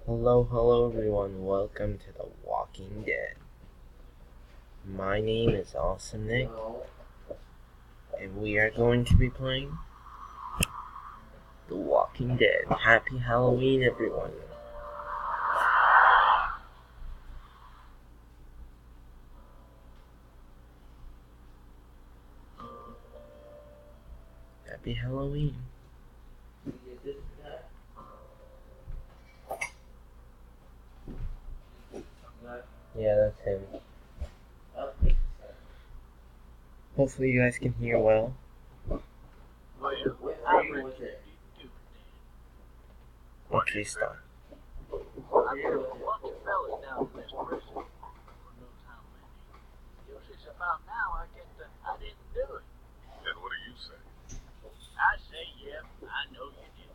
Hello everyone, welcome to The Walking Dead. My name is Awesome Nick, and we are going to be playing The Walking Dead. Happy Halloween, everyone. Happy Halloween. Yeah, that's him. Hopefully you guys can hear well. Okay, stop. About now, I didn't do it. Then what do you say? I say, yep, I know you did.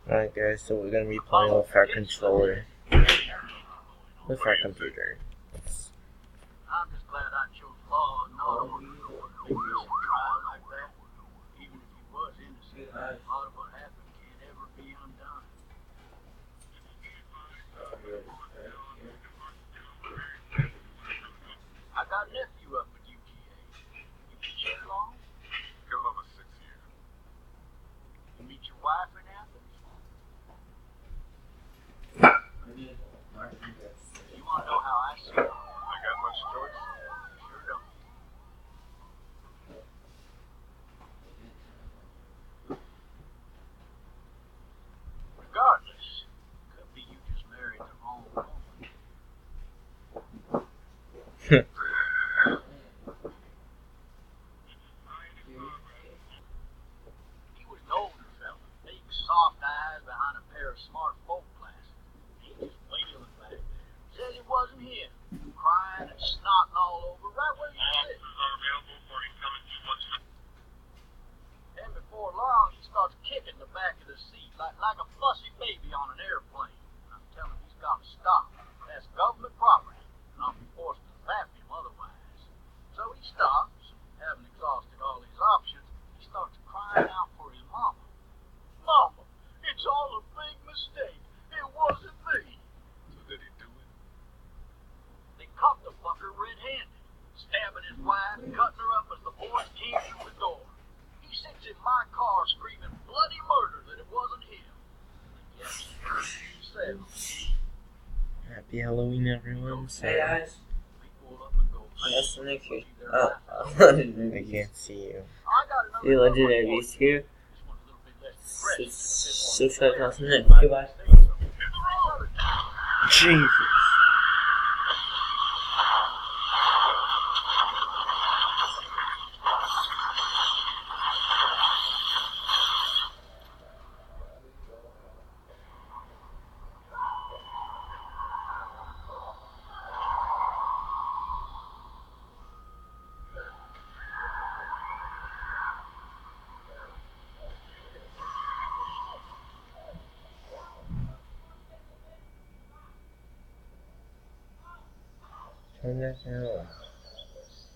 Alright guys, so we're gonna be playing with our controller. With our computer. I'm just glad I chose law and not order to make this a trial like that. Even if he was innocent, a lot of what happened can't ever be undone. I got a nephew up at UGA. You been here long? Give him a 6 year. You meet your wife in Athens? You want to know how I see it? I got much choice. Sure don't. Regardless, could be you just married the wrong woman. He was an older fella, big soft eyes behind a pair of smart folk glasses. He was wailing back there. Says it wasn't him, crying and snotting all over right where you sit. And before long, he starts kicking the back of the seat like a fussy baby on an airplane. I'm telling him he's got to stop. That's government property, and I'll be forced to zap him otherwise. So he stops, having exhausted all his options. He starts crying out for his mama. Mama, it's all a big mistake. It wasn't me. So did he do it? They caught the fucker red-handed, stabbing his wife, cutting her up as the boys came through the door. He sits in my car screaming bloody murder that it wasn't him. Yes, himself. Happy Halloween, everyone. So Hey guys, We pull up and go. that's the Nick here. I can't see you. I got another The legendary number beast here. This one's a little bit less fresh. Subscribe to awesome Nick. Goodbye. Jesus. Turn that down.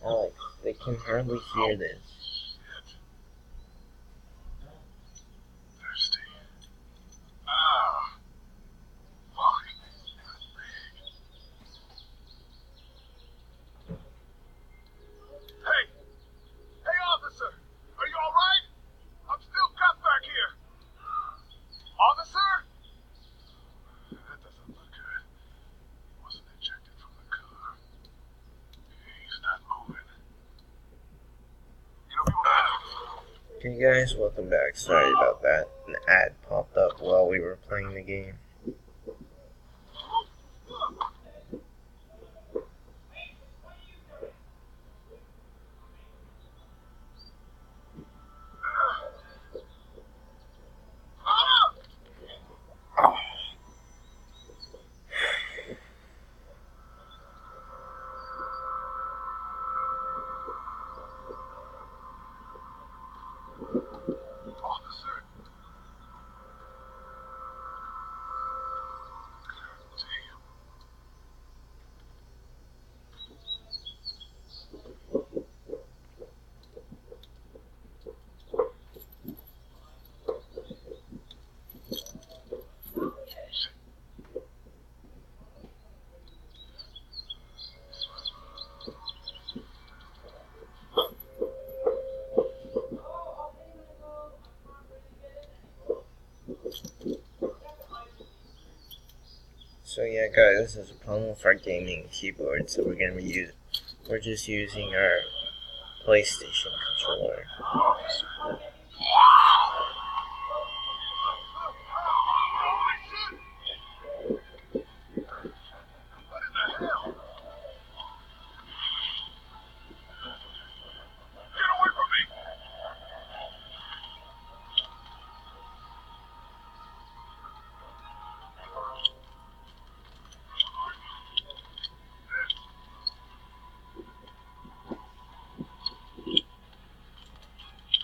Alex, they can hardly hear this. Thirsty. Ah. Fuck. Hey! Hey, officer! Are you alright? I'm still cuffed back here. Officer? That doesn't look good. He wasn't ejected from the car. He's not moving. You know, people... Okay guys, welcome back. Sorry about that. An ad popped up while we were playing the game. Officer? So yeah, guys, this is a problem with our gaming keyboard, so we're just using our PlayStation controller.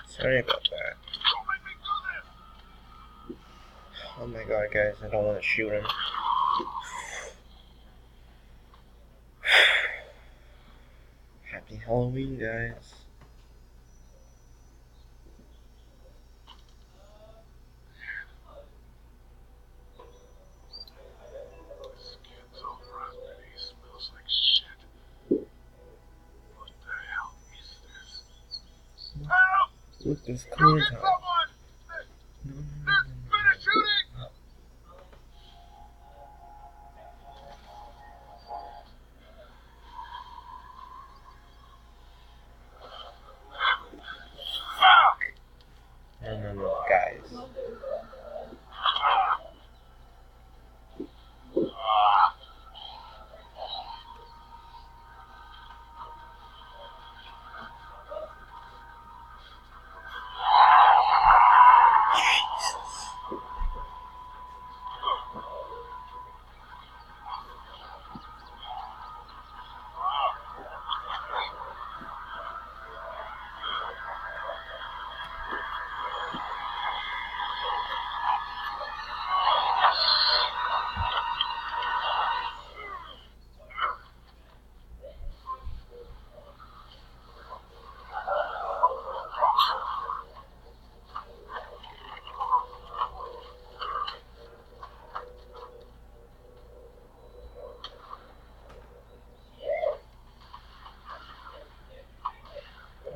Sorry about that. Oh my god, guys, I don't want to shoot him. Happy Halloween, guys. Skin's all rotten and he smells like shit. What the hell is this? Help! Look, there's You corn get time. someone! No, There's been a shooting! no, guys.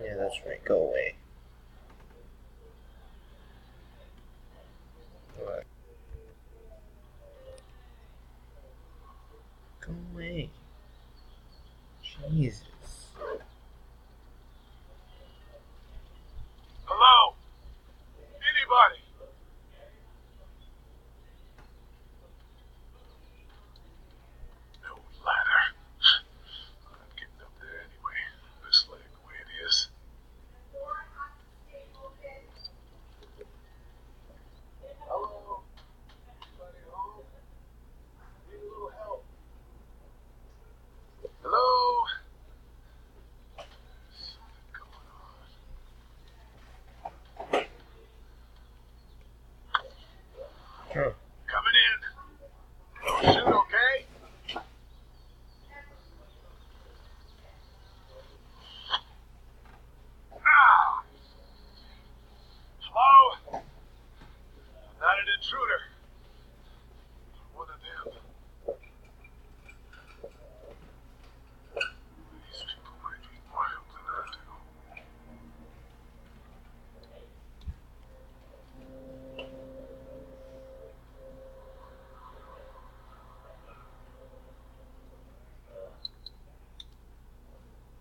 Yeah, that's right. Go away. What? Go away. Jesus. Hello? Anybody? No ladder. I'm getting up there anyway. This leg the way it is. Hello? Anybody home? Need a little help? Hello? Something going on. Huh. Coming in. Don't shoot, okay? Ah! Hello? Not an intruder. One of them. These people might be wild than I do.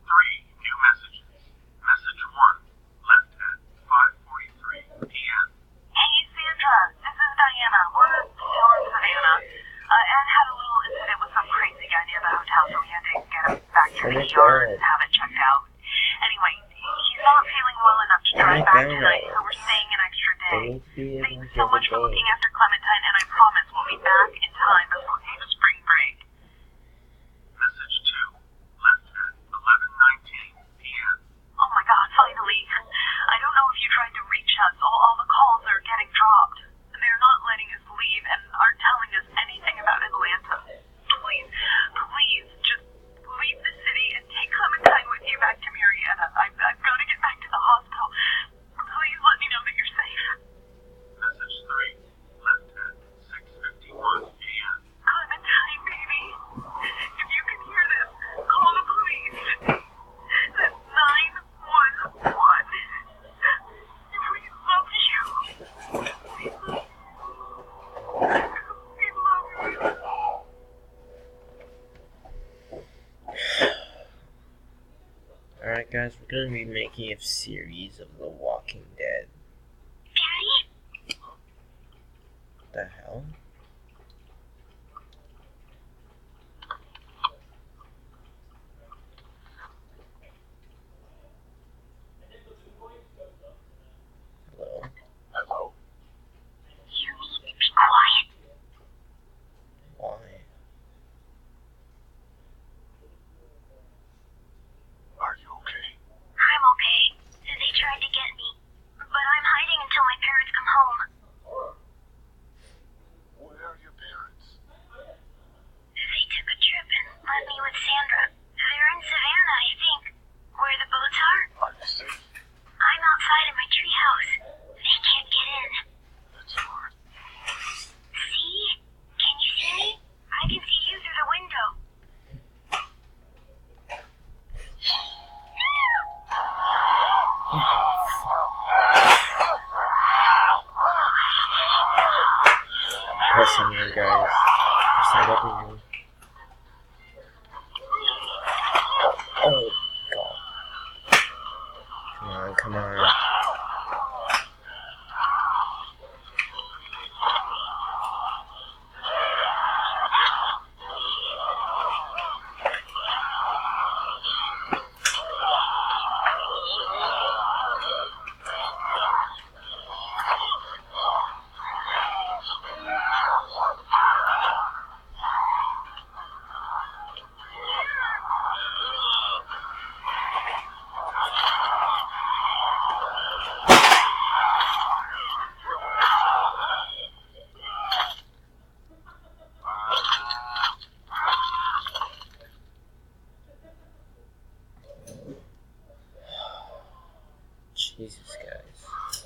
Three new messages. Message 1, left at 5:43 p.m. Hey, Sandra, this is Diana. We're still in Savannah. Ed had a little incident with some crazy guy near the hotel, so we had to get him back to the ER and have it checked out. Anyway, he's not feeling well enough to drive back tonight, so we're staying an extra day. Thanks so much for looking after Clementine, and I promise we'll be back in time before the spring break. Message 2, left at 11:19 p.m. Oh my god, finally. I don't know if you tried to reach us. All the calls are getting dropped. They're not letting us leave and aren't telling us anything about Atlanta. Please, just leave the city and take Clementine with you back to Marietta. I've got to get back to the hospital. Please let me know that you're safe. Message 3, left Guys, we're gonna be making a series of The Walking Dead. Daddy? What the hell? Hello? Hello? You need to be quiet. Why? Are you okay? I'm okay. They tried to get me, but I'm hiding until my parents come home. Where are your parents? They took a trip and left me with Sandra. They're in Savannah, I think, where the boats are. Are you safe? I'm outside in my treehouse. They can't get in. That's hard. See? Can you see me? I can see you through the window. Pressing you guys. Pressing W. Oh god. Come on, come on. Jesus, guys.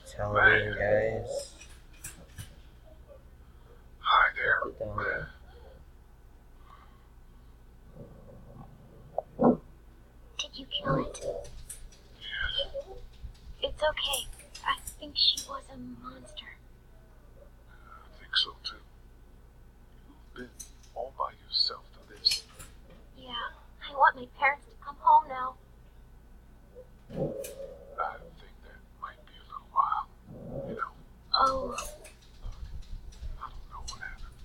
It's Halloween, guys. Hi there. Put it down there. Did you kill it? Yes. It's okay. I think she was a monster. I think so too. You've been all by yourself through this. Yeah, I want my parents to come home now. I think that might be a little while. You know, Oh, I don't know what happened.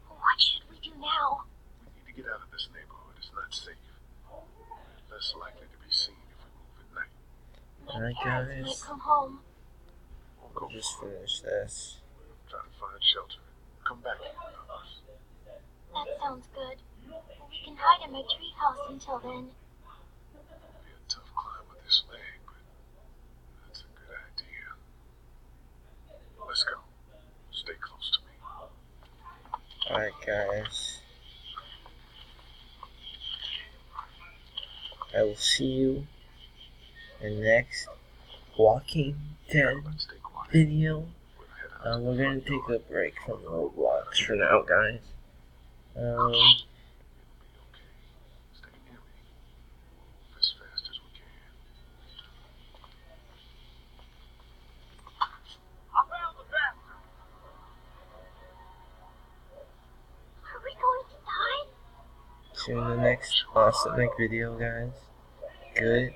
what should we do now? We need to get out of this neighborhood. It's not safe. We're less likely to be seen if we move at night. My Alright, parents guys. might come home. We'll go We'll just for it. finish this. Try to find shelter. Come back here with us. That sounds good. We can hide in my treehouse until then. It'll be a tough climb with this leg, but that's a good idea. Let's go. Stay close to me. Alright, guys. I will see you in the next Walking Dead Let's stay quiet. video. We'll head out to We're the gonna front take door. a break from Roblox for now, guys. It'll be okay. Stay near me. We'll move as fast as we can. I found the bathroom. Are we going to die? See you in the next awesome video, guys. Good